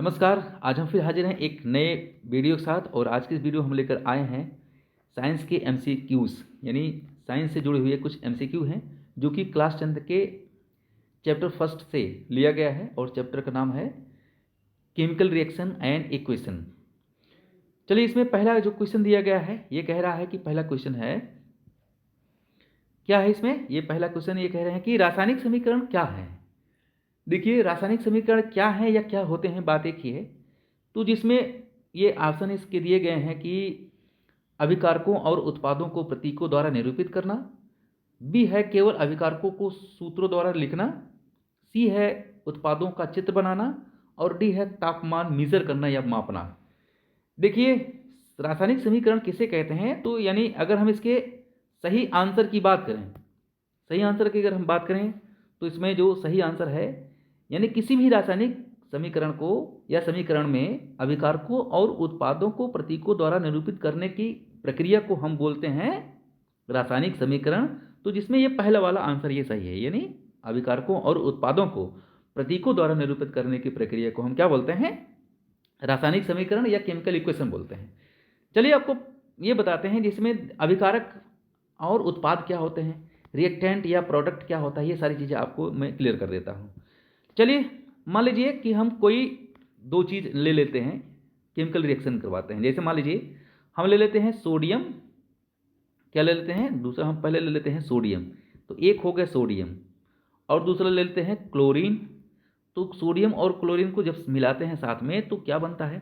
नमस्कार। आज हम फिर हाजिर हैं एक नए वीडियो के साथ। और आज की इस वीडियो हम लेकर आए हैं साइंस के एमसीक्यूज़, यानी साइंस से जुड़े हुए कुछ एमसीक्यू हैं जो कि क्लास 10 के चैप्टर फर्स्ट से लिया गया है। और चैप्टर का नाम है केमिकल रिएक्शन एंड इक्वेशन। चलिए, इसमें पहला जो क्वेश्चन दिया गया है ये कह रहा है कि पहला क्वेश्चन है, क्या है इसमें, ये पहला क्वेश्चन ये कह रहे हैं कि रासायनिक समीकरण क्या है। देखिए, रासायनिक समीकरण क्या है या क्या होते हैं, बात एक ही है। तो जिसमें ये ऑप्शन इसके दिए गए हैं कि अभिकारकों और उत्पादों को प्रतीकों द्वारा निरूपित करना, बी है केवल अभिकारकों को सूत्रों द्वारा लिखना, सी है उत्पादों का चित्र बनाना, और डी है तापमान मेजर करना या मापना। देखिए, रासायनिक समीकरण किसे कहते हैं, तो यानी अगर हम इसके सही आंसर की बात करें, सही आंसर की अगर हम बात करें तो इसमें जो सही आंसर है, यानी किसी भी रासायनिक समीकरण को या समीकरण में अभिकारकों और उत्पादों को प्रतीकों द्वारा निरूपित करने की प्रक्रिया को हम बोलते हैं रासायनिक समीकरण। तो जिसमें ये पहला वाला आंसर ये सही है, यानी अभिकारकों और उत्पादों को प्रतीकों द्वारा निरूपित करने की प्रक्रिया को हम क्या बोलते हैं, रासायनिक समीकरण या केमिकल इक्वेशन बोलते हैं। चलिए, आपको ये बताते हैं जिसमें अभिकारक और उत्पाद क्या होते हैं, रिएक्टेंट या प्रोडक्ट क्या होता है, ये सारी चीज़ें आपको मैं क्लियर कर देता हूँ। चलिए, मान लीजिए कि हम कोई दो चीज़ ले लेते हैं, केमिकल रिएक्शन करवाते हैं। जैसे मान लीजिए हम ले लेते हैं सोडियम, क्या ले लेते हैं, दूसरा हम पहले ले लेते हैं सोडियम। तो एक हो गया सोडियम, और दूसरा ले लेते हैं क्लोरीन। तो सोडियम और क्लोरीन को जब मिलाते हैं साथ में तो क्या बनता है,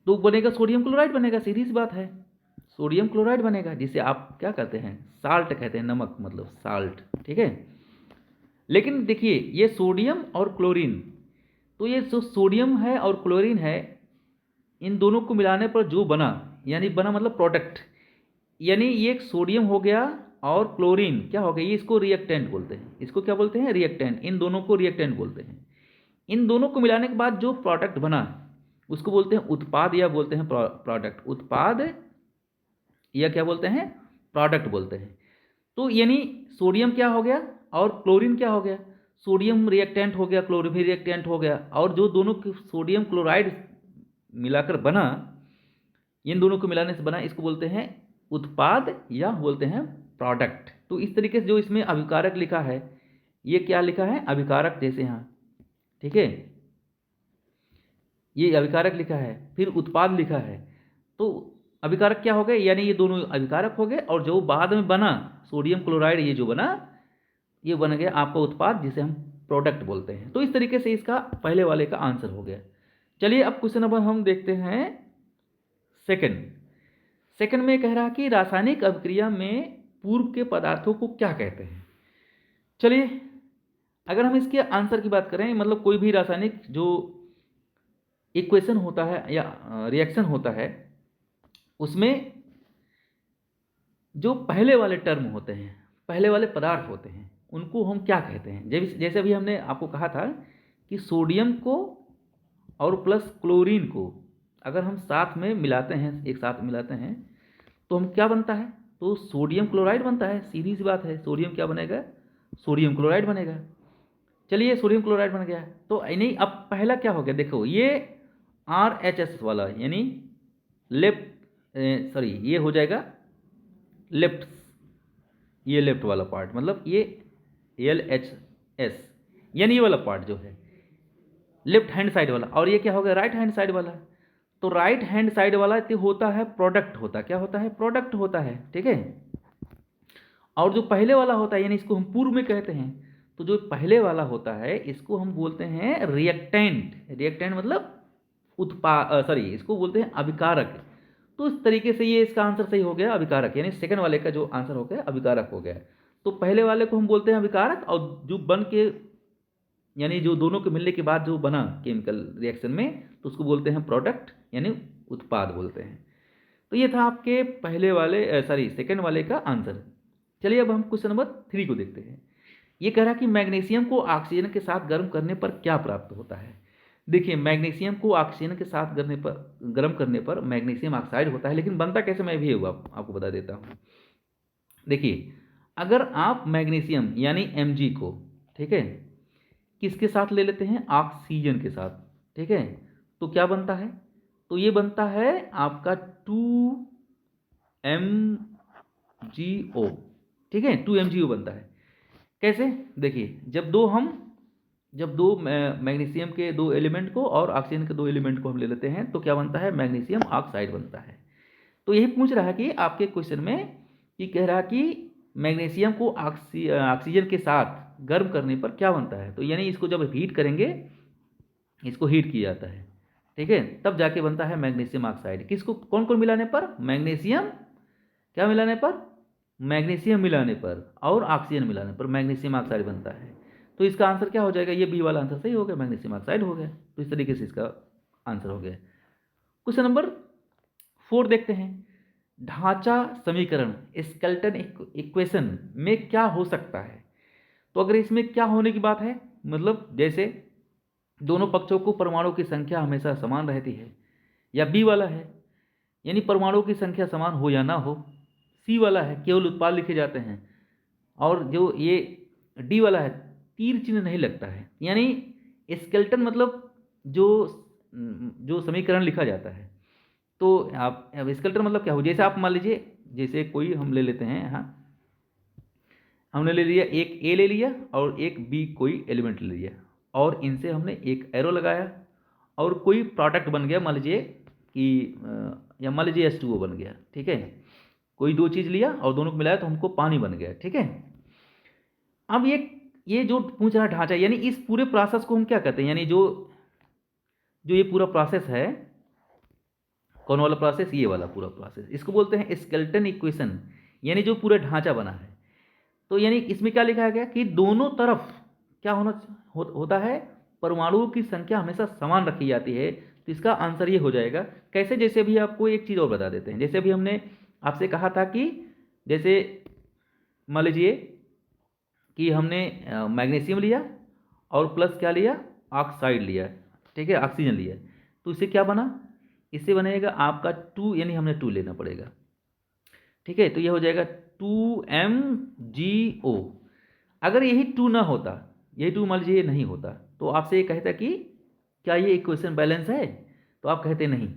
तो बनेगा सोडियम क्लोराइड बनेगा, सीधी सी बात है, सोडियम क्लोराइड बनेगा, जिसे आप क्या कहते हैं, साल्ट कहते हैं, नमक मतलब साल्ट, ठीक है। लेकिन देखिए, ये सोडियम और क्लोरीन, तो ये जो सोडियम है और क्लोरीन है, इन दोनों को मिलाने पर जो बना, यानी बना मतलब प्रोडक्ट, यानी ये एक सोडियम हो गया और क्लोरीन क्या हो गया, ये इसको रिएक्टेंट बोलते हैं। इसको क्या बोलते हैं, रिएक्टेंट। इन दोनों को रिएक्टेंट बोलते हैं। इन दोनों को मिलाने के बाद जो प्रोडक्ट बना उसको बोलते हैं उत्पाद, या बोलते हैं प्रोडक्ट। उत्पाद या क्या बोलते हैं, प्रोडक्ट बोलते हैं। तो यानी सोडियम क्या हो गया और क्लोरीन क्या हो गया, सोडियम रिएक्टेंट हो गया, क्लोरीन भी रिएक्टेंट हो गया, और जो दोनों सोडियम क्लोराइड मिलाकर बना, इन दोनों को मिलाने से बना, इसको बोलते हैं उत्पाद या बोलते हैं प्रोडक्ट। तो इस तरीके से जो इसमें अभिकारक लिखा है, ये क्या लिखा है, अभिकारक, जैसे यहाँ, ठीक है, ये अभिकारक लिखा है, फिर उत्पाद लिखा है। तो अभिकारक क्या हो गए, यानी ये दोनों अभिकारक हो गए, और जो बाद में बना सोडियम क्लोराइड, ये जो बना, ये बन गया आपका उत्पाद, जिसे हम प्रोडक्ट बोलते हैं। तो इस तरीके से इसका पहले वाले का आंसर हो गया। चलिए, अब क्वेश्चन नंबर हम देखते हैं सेकंड। सेकंड में कह रहा कि रासायनिक अभिक्रिया में पूर्व के पदार्थों को क्या कहते हैं। चलिए, अगर हम इसके आंसर की बात करें, मतलब कोई भी रासायनिक जो इक्वेशन होता है या रिएक्शन होता है, उसमें जो पहले वाले टर्म होते हैं, पहले वाले पदार्थ होते हैं, उनको हम क्या कहते हैं। जैसे अभी हमने आपको कहा था कि सोडियम को और प्लस क्लोरीन को अगर हम साथ में मिलाते हैं, एक साथ मिलाते हैं, तो हम क्या बनता है, तो सोडियम क्लोराइड बनता है, सीधी सी बात है। सोडियम क्या बनेगा, सोडियम क्लोराइड बनेगा। चलिए, सोडियम क्लोराइड बन गया। तो नहीं, अब पहला क्या हो गया, देखो ये RHS वाला, यानी लेफ्ट, सॉरी, ये हो जाएगा लेफ्ट, ये लेफ्ट वाला पार्ट, मतलब ये LHS, यानी ये वाला पार्ट जो है लेफ्ट हैंड साइड वाला, और ये क्या हो गया, राइट हैंड साइड वाला। तो राइट हैंड साइड वाला तो होता है प्रोडक्ट, होता क्या होता है, प्रोडक्ट होता है, ठीक है। और जो पहले वाला होता है, यानी इसको हम पूर्व में कहते हैं, तो जो पहले वाला होता है इसको हम बोलते हैं रिएक्टेंट। रिएक्टेंट मतलब उत्पाद, सॉरी, इसको बोलते हैं अभिकारक। तो इस तरीके से ये इसका आंसर सही हो गया, अभिकारक, यानी सेकंड वाले का जो आंसर हो गया अभिकारक हो गया। तो पहले वाले को हम बोलते हैं अभिकारक, और जो बन के, यानी जो दोनों के मिलने के बाद जो बना केमिकल रिएक्शन में, तो उसको बोलते हैं प्रोडक्ट, यानी उत्पाद बोलते हैं। तो ये था आपके पहले वाले, सॉरी, सेकंड वाले का आंसर। चलिए, अब हम क्वेश्चन नंबर 3 को देखते हैं। ये कह रहा कि मैग्नीशियम को ऑक्सीजन के साथ गर्म करने पर क्या प्राप्त होता है। देखिए, मैग्नीशियम को ऑक्सीजन के साथ गर्म करने पर मैग्नीशियम ऑक्साइड होता है, लेकिन बनता कैसे मैं भी आपको बता देता हूँ। देखिए, अगर आप मैग्नीशियम यानी Mg को, ठीक है, किसके साथ ले लेते हैं, ऑक्सीजन के साथ, ठीक है। तो क्या बनता है, तो ये बनता है आपका 2MgO, ठीक है, 2MgO बनता है। कैसे, देखिए जब दो मैग्नीशियम के दो एलिमेंट को और ऑक्सीजन के दो एलिमेंट को हम ले लेते हैं तो क्या बनता है, मैग्नीशियम ऑक्साइड बनता है। तो यही पूछ रहा है कि आपके क्वेश्चन में कि कह रहा कि मैग्नीशियम को ऑक्सीजन के साथ गर्म करने पर क्या बनता है, तो यानी इसको जब हीट करेंगे, इसको हीट किया जाता है, ठीक है, तब जाके बनता है मैग्नीशियम ऑक्साइड। किसको, कौन कौन मिलाने पर, मैग्नीशियम क्या मिलाने पर, मैग्नीशियम मिलाने पर और ऑक्सीजन मिलाने पर मैग्नीशियम ऑक्साइड बनता है। तो इसका आंसर क्या हो जाएगा, ये बी वाला आंसर सही हो गया, मैग्नीशियम ऑक्साइड हो गया। तो इस तरीके से इसका आंसर हो गया। क्वेश्चन नंबर 4 देखते हैं। ढांचा समीकरण स्केलेटन इक्वेशन में क्या हो सकता है। तो अगर इसमें क्या होने की बात है, मतलब जैसे दोनों पक्षों को परमाणु की संख्या हमेशा समान रहती है, या बी वाला है यानी परमाणु की संख्या समान हो या ना हो, सी वाला है केवल उत्पाद लिखे जाते हैं, और जो ये डी वाला है तीर चिन्ह नहीं लगता है। यानी स्केलेटन मतलब जो जो समीकरण लिखा जाता है, तो आप अब स्केलेटन मतलब क्या हो, जैसे आप मान लीजिए, जैसे कोई हम ले लेते हैं, हाँ हमने ले लिया एक ए ले लिया और एक बी कोई एलिमेंट ले लिया, और इनसे हमने एक एरो लगाया और कोई प्रोडक्ट बन गया, मान लीजिए कि या मान लीजिए H2O बन गया, ठीक है। कोई दो चीज़ लिया और दोनों को मिलाया तो हमको पानी बन गया, ठीक है। अब ये जो पूछ रहा ढांचा, यानी इस पूरे प्रोसेस को हम क्या कहते हैं, यानी जो जो ये पूरा प्रोसेस है, कौन वाला प्रोसेस, ये वाला पूरा प्रोसेस, इसको बोलते हैं स्केलेटन इक्वेशन, यानी जो पूरा ढांचा बना है। तो यानी इसमें क्या लिखा गया कि दोनों तरफ क्या होता है, परमाणुओं की संख्या हमेशा समान रखी जाती है। तो इसका आंसर ये हो जाएगा। कैसे, जैसे अभी आपको एक चीज़ और बता देते हैं। जैसे अभी हमने आपसे कहा था कि जैसे मान लीजिए कि हमने मैग्नीशियम लिया और प्लस क्या लिया, ऑक्साइड लिया, ठीक है, ऑक्सीजन लिया, तो इससे क्या बना, इससे बनेगा आपका 2, यानी हमने 2 लेना पड़ेगा, ठीक है। तो ये हो जाएगा 2MgO। अगर यही 2 ना होता, यही 2 मान लीजिए नहीं होता, तो आपसे ये कहता कि क्या ये इक्वेशन बैलेंस है, तो आप कहते नहीं।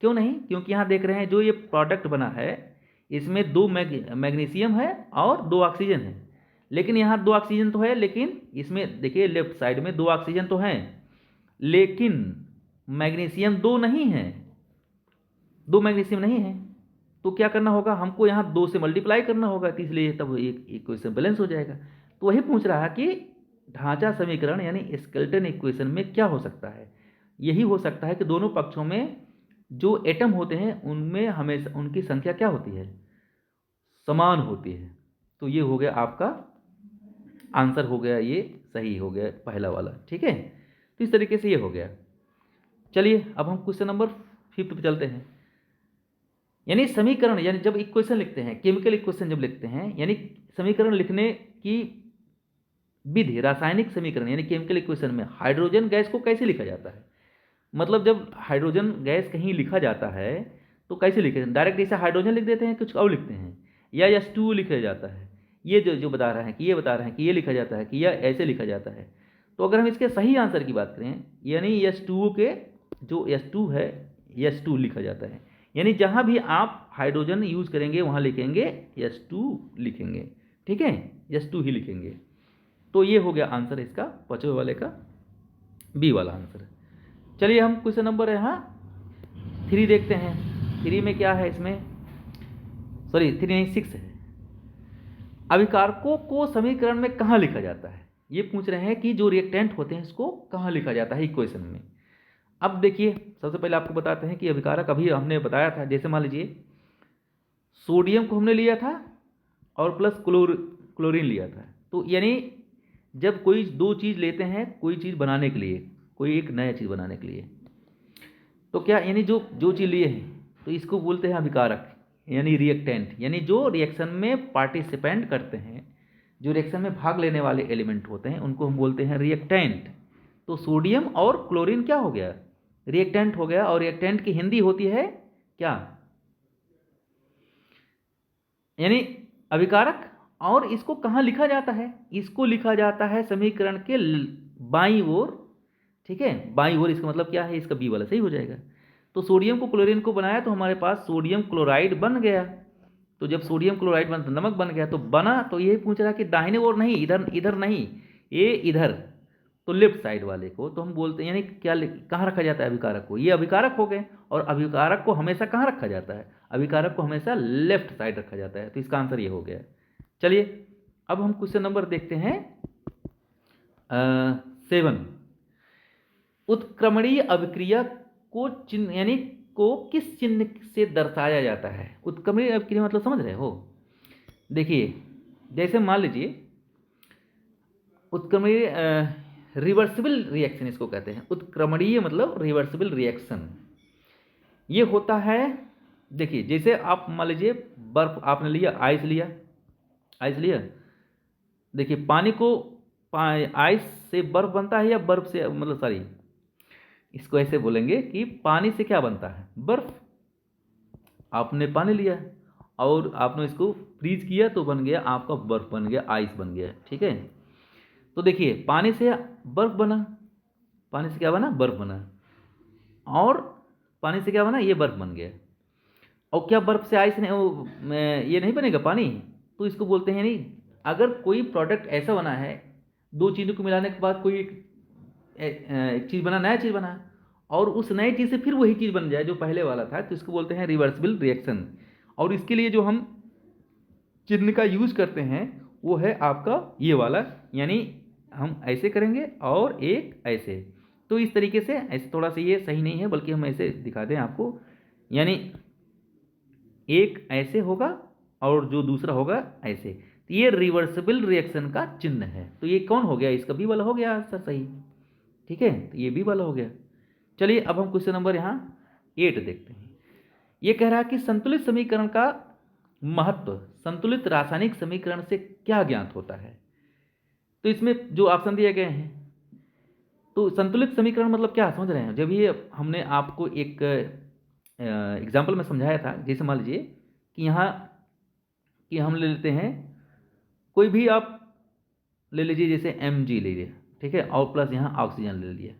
क्यों नहीं, क्योंकि यहाँ देख रहे हैं जो ये प्रोडक्ट बना है इसमें 2 मैग्नीशियम है और 2 ऑक्सीजन है, लेकिन यहाँ 2 ऑक्सीजन तो है, लेकिन इसमें देखिए लेफ्ट साइड में 2 ऑक्सीजन तो हैं, लेकिन मैग्नीशियम 2 नहीं है, 2 मैग्नीशियम नहीं है। तो क्या करना होगा, हमको यहाँ 2 से मल्टीप्लाई करना होगा, तो इसलिए तब एक इक्वेशन बैलेंस हो जाएगा। तो वही पूछ रहा है कि ढांचा समीकरण यानी स्केलेटन इक्वेशन में क्या हो सकता है। यही हो सकता है कि दोनों पक्षों में जो एटम होते हैं उनमें हमेशा उनकी संख्या क्या होती है, समान होती है। तो ये हो गया आपका आंसर, हो गया ये सही हो गया पहला वाला, ठीक है। तो इस तरीके से ये हो गया। चलिए अब हम क्वेश्चन नंबर 5 पे चलते हैं। यानी समीकरण, यानी जब इक्वेशन लिखते हैं, केमिकल इक्वेशन जब लिखते हैं, यानी समीकरण लिखने की विधि, रासायनिक समीकरण यानी केमिकल इक्वेशन में हाइड्रोजन गैस को कैसे लिखा जाता है। मतलब जब हाइड्रोजन गैस कहीं लिखा जाता है तो कैसे लिखे, डायरेक्ट ऐसे हाइड्रोजन लिख देते हैं, कुछ और लिखते हैं, या H2O लिखा जाता है। ये जो बता रहे हैं कि ये बता रहे हैं कि ये लिखा जाता है कि यह ऐसे लिखा जाता है। तो अगर हम इसके सही आंसर की बात करें, यानी H2O के जो H2 है, H2 लिखा जाता है। यानी जहाँ भी आप हाइड्रोजन यूज करेंगे वहाँ लिखेंगे H2 लिखेंगे, ठीक है, H2 ही लिखेंगे। तो ये हो गया आंसर इसका, पांचवें वाले का बी वाला आंसर। चलिए हम क्वेश्चन नंबर यहाँ 3 देखते हैं। 3 में क्या है, इसमें सॉरी 3 नहीं 6 है। अभिकारकों को समीकरण में कहाँ लिखा जाता है। ये पूछ रहे हैं कि जो रिएक्टेंट होते हैं इसको कहाँ लिखा जाता है इक्वेशन में। अब देखिए सबसे पहले आपको बताते हैं कि अभिकारक अभी हमने बताया था। जैसे मान लीजिए सोडियम को हमने लिया था और प्लस क्लोरीन लिया था। तो यानी जब कोई दो चीज़ लेते हैं कोई चीज़ बनाने के लिए, कोई एक नया चीज़ बनाने के लिए, तो क्या यानी जो जो चीज़ लिए हैं तो इसको बोलते हैं अभिकारक यानी रिएक्टेंट। यानी जो रिएक्शन में पार्टिसिपेंट करते हैं, जो रिएक्शन में भाग लेने वाले एलिमेंट होते हैं उनको हम बोलते हैं रिएक्टेंट। तो सोडियम और क्लोरीन क्या हो गया, रिएक्टेंट हो गया। और रिएक्टेंट की हिंदी होती है क्या, यानी अभिकारक। और इसको कहाँ लिखा जाता है, इसको लिखा जाता है समीकरण के बाईं ओर ठीक है, बाईं ओर, इसका मतलब क्या है, इसका बी वाला सही हो जाएगा। तो सोडियम को क्लोरीन को बनाया तो हमारे पास सोडियम क्लोराइड बन गया। तो जब सोडियम क्लोराइड बन, नमक बन गया, तो बना, तो यही पूछ रहा कि दाहिने ओर नहीं, इधर इधर नहीं, ये इधर, तो लेफ्ट साइड वाले को तो हम बोलते हैं, यानी क्या, कहाँ रखा जाता है अभिकारक को, ये अभिकारक हो गए। और अभिकारक को हमेशा कहाँ रखा जाता है, अभिकारक को हमेशा लेफ्ट साइड रखा जाता है। तो इसका आंसर ये हो गया। चलिए अब हम क्वेश्चन नंबर देखते हैं 7। उत्क्रमणीय अभिक्रिया को चिन्ह, यानी को किस चिन्ह से दर्शाया जाता है। उत्क्रमणीय अभिक्रिया मतलब समझ रहे हो, देखिए जैसे मान लीजिए उत्क्रमणीय रिवर्सिबल रिएक्शन इसको कहते हैं। उत्क्रमणीय मतलब रिवर्सिबल रिएक्शन ये होता है। देखिए जैसे आप मान लीजिए बर्फ आपने लिया, आइस लिया, आइस लिया, देखिए पानी को आइस से बर्फ बनता है या बर्फ से, मतलब सॉरी, इसको ऐसे बोलेंगे कि पानी से क्या बनता है, बर्फ। आपने पानी लिया और आपने इसको फ्रीज किया तो बन गया आपका बर्फ, बन गया आइस बन गया, ठीक है। तो देखिए पानी से बर्फ बना, पानी से क्या बना, बर्फ बना, और पानी से क्या बना, ये बर्फ बन गया। और क्या बर्फ से आइस नहीं, ये नहीं बनेगा पानी। तो इसको बोलते हैं, नहीं, अगर कोई प्रोडक्ट ऐसा बना है, दो चीज़ों को मिलाने के बाद कोई एक चीज़ बना, नया चीज़ बना, और उस नए चीज़ से फिर वही चीज़ बन जाए जो पहले वाला था, तो इसको बोलते हैं रिवर्सिबल रिएक्शन। और इसके लिए जो हम चिन्ह का यूज करते हैं वो है आपका ये वाला, यानी हम ऐसे करेंगे और एक ऐसे। तो इस तरीके से, ऐसे थोड़ा सा ये सही नहीं है, बल्कि हम ऐसे दिखा दें आपको, यानी एक ऐसे होगा और जो दूसरा होगा ऐसे। तो ये रिवर्सिबल रिएक्शन का चिन्ह है। तो ये कौन हो गया, इसका बी वाला हो गया आंसर सही, ठीक है, तो ये बी वाला हो गया। चलिए अब हम क्वेश्चन नंबर यहाँ 8 देखते हैं। ये कह रहा है कि संतुलित समीकरण का महत्व संतुलित रासायनिक समीकरण से क्या ज्ञात होता है। तो इसमें जो ऑप्शन दिए गए हैं, तो संतुलित समीकरण मतलब क्या समझ रहे हैं। जब ये हमने आपको एक एग्जाम्पल में समझाया था, जैसे मान लीजिए कि यहाँ कि हम ले लेते हैं कोई भी, आप ले लीजिए जैसे Mg ले लिया, ठीक है, और प्लस यहाँ ऑक्सीजन ले लिया,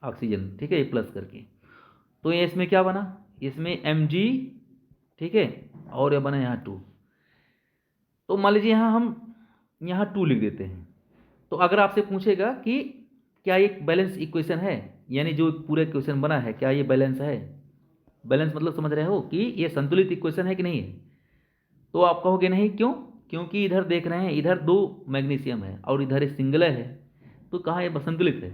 ऑक्सीजन, ठीक है, ये प्लस करके, तो ये इसमें क्या बना, इसमें Mg, ठीक है, और ये बना यहाँ 2। तो मान लीजिए यहाँ हम यहाँ 2 लिख देते हैं। तो अगर आपसे पूछेगा कि क्या ये बैलेंस इक्वेशन है, यानी जो पूरा इक्वेशन बना है क्या ये बैलेंस है, बैलेंस मतलब समझ रहे हो कि ये संतुलित इक्वेशन है कि नहीं है, तो आप कहोगे नहीं, क्यों, क्योंकि इधर देख रहे हैं, इधर 2 मैग्नीशियम है और इधर एक सिंगल है, तो कहाँ ये संतुलित है।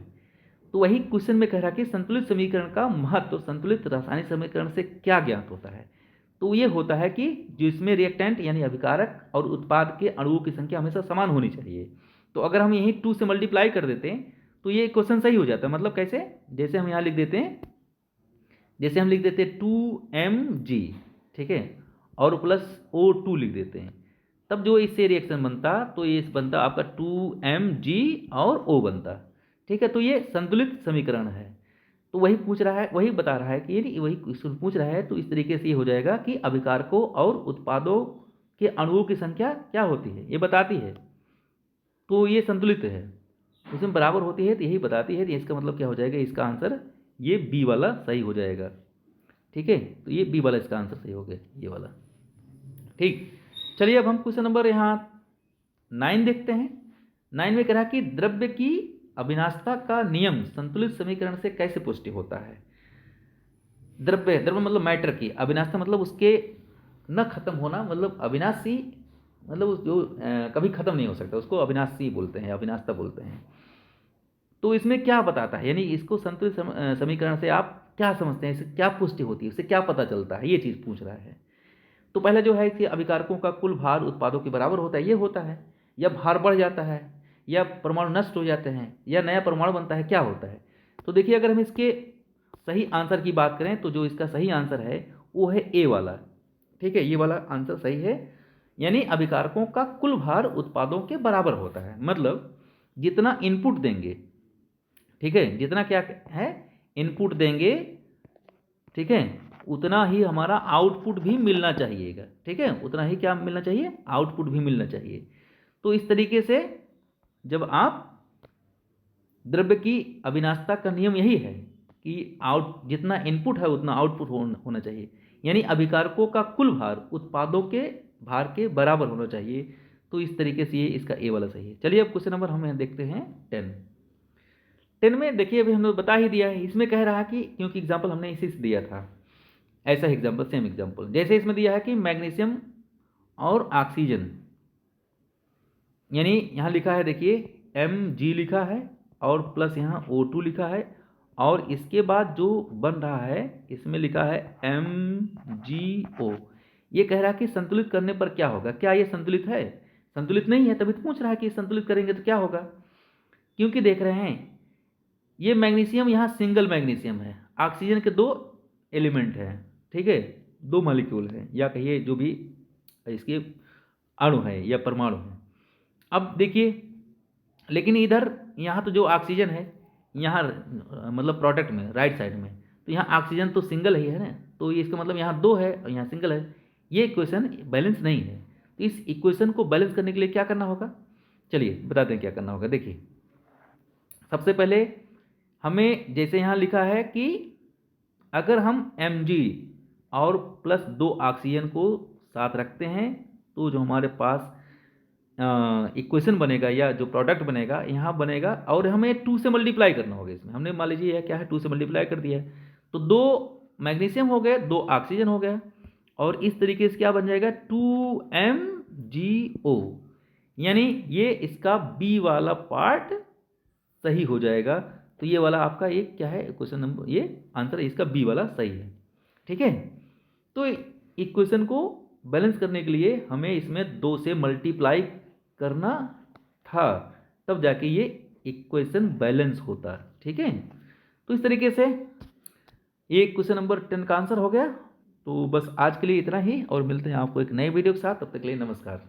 तो वही क्वेश्चन में कह रहा कि संतुलित समीकरण का महत्व संतुलित रासायनिक समीकरण से क्या ज्ञात होता है। तो ये होता है कि जिसमें रिएक्टेंट यानी अभिकारक और उत्पाद के अणुओं की संख्या हमेशा समान होनी चाहिए। तो अगर हम यही 2 से मल्टीप्लाई कर देते हैं तो ये क्वेश्चन सही हो जाता है। मतलब कैसे, जैसे हम यहाँ लिख देते हैं, जैसे हम लिख देते हैं 2Mg, ठीक है, और प्लस O2 लिख देते हैं, तब जो इससे रिएक्शन बनता तो ये बनता आपका 2Mg और O बनता, ठीक है। तो ये संतुलित समीकरण है। तो वही पूछ रहा है, वही बता रहा है कि यदि वही क्वेश्चन पूछ रहा है तो इस तरीके से ये हो जाएगा कि अभिकारकों और उत्पादों के अणुओं की संख्या क्या होती है, ये बताती है, तो ये संतुलित है, उसमें बराबर होती है, तो यही बताती है। तो इसका मतलब क्या हो जाएगा, इसका आंसर ये बी वाला सही हो जाएगा, ठीक है। तो ये बी वाला इसका आंसर सही हो गया, ये वाला, ठीक। चलिए अब हम क्वेश्चन नंबर यहाँ 9 देखते हैं। 9 में कह रहा कि द्रव्य की अविनाशता का नियम संतुलित समीकरण से कैसे पुष्टि होता है। द्रव्य, द्रव्य मतलब मैटर की, अविनाशता मतलब उसके न खत्म होना, मतलब अविनाशी, मतलब जो कभी खत्म नहीं हो सकता, उसको अविनाशी बोलते हैं, अविनाशता बोलते हैं। तो इसमें क्या बताता है, यानी इसको संतुलित समीकरण से आप क्या समझते हैं, इससे क्या पुष्टि होती है, इससे क्या पता चलता है, ये चीज़ पूछ रहा है। तो पहले जो है कि अभिकारकों का कुल भार उत्पादों के बराबर होता है, ये होता है, या भार बढ़ जाता है, या परमाणु नष्ट हो जाते हैं, या नया परमाणु बनता है, क्या होता है। तो देखिए अगर हम इसके सही आंसर की बात करें तो जो इसका सही आंसर है वो है ए वाला, ठीक है, ये वाला आंसर सही है। यानी अभिकारकों का कुल भार उत्पादों के बराबर होता है, मतलब जितना इनपुट देंगे, ठीक है, जितना क्या है इनपुट देंगे, ठीक है, उतना ही हमारा आउटपुट भी मिलना चाहिएगा, ठीक है, उतना ही क्या मिलना चाहिए, आउटपुट भी मिलना चाहिए। तो इस तरीके से जब आप द्रव्य की अविनाशता का नियम यही है कि जितना इनपुट है उतना आउटपुट होना चाहिए, यानी अभिकारकों का कुल भार उत्पादों के भार के बराबर होना चाहिए। तो इस तरीके से ये इसका ए वाला सही है। चलिए अब क्वेश्चन नंबर हम देखते हैं 10 में। देखिए अभी हमने बता ही दिया है, इसमें कह रहा है कि क्योंकि एग्जाम्पल हमने इसी से दिया था, ऐसा एग्जाम्पल सेम एग्जाम्पल जैसे इसमें दिया है कि मैग्नीशियम और ऑक्सीजन, यानी यहाँ लिखा है देखिए Mg लिखा है और प्लस यहाँ O2 लिखा है, और इसके बाद जो बन रहा है इसमें लिखा है MgO। ये कह रहा है कि संतुलित करने पर क्या होगा, क्या ये संतुलित है? संतुलित नहीं है, तभी तो पूछ रहा है कि संतुलित करेंगे तो क्या होगा। क्योंकि देख रहे हैं ये मैग्नीशियम यहाँ सिंगल मैग्नीशियम है, ऑक्सीजन के दो एलिमेंट हैं, ठीक है, दो मॉलिक्यूल हैं, या कहिए जो भी इसके अणु है या परमाणु है। अब देखिए लेकिन इधर यहाँ तो जो ऑक्सीजन है यहाँ मतलब प्रोडक्ट में राइट साइड में, तो यहाँ ऑक्सीजन तो सिंगल ही है ना, तो ये इसका मतलब यहाँ दो है और यहाँ सिंगल है। ये इक्वेशन बैलेंस नहीं है, तो इस इक्वेशन को बैलेंस करने के लिए क्या करना होगा, चलिए बताते हैं क्या करना होगा। देखिए सबसे पहले हमें जैसे यहाँ लिखा है कि अगर हम Mg और प्लस दो ऑक्सीजन को साथ रखते हैं तो जो हमारे पास इक्वेशन बनेगा या जो प्रोडक्ट बनेगा यहाँ बनेगा, और हमें 2 से मल्टीप्लाई करना होगा। इसमें हमने मान लीजिए क्या है 2 से मल्टीप्लाई कर दिया है, तो 2 मैग्नीशियम हो गए, 2 ऑक्सीजन हो गया, और इस तरीके से क्या बन जाएगा 2MgO, यानी ये इसका बी वाला पार्ट सही हो जाएगा। तो ये वाला आपका एक क्या है क्वेश्चन नंबर, ये आंसर इसका बी वाला सही है, ठीक है। तो इक्वेशन को बैलेंस करने के लिए हमें इसमें 2 से मल्टीप्लाई करना था, तब जाके ये इक्वेशन बैलेंस होता, ठीक है। तो इस तरीके से ये क्वेश्चन नंबर 10 का आंसर हो गया। तो बस आज के लिए इतना ही, और मिलते हैं आपको एक नए वीडियो के साथ, तब तक के लिए नमस्कार।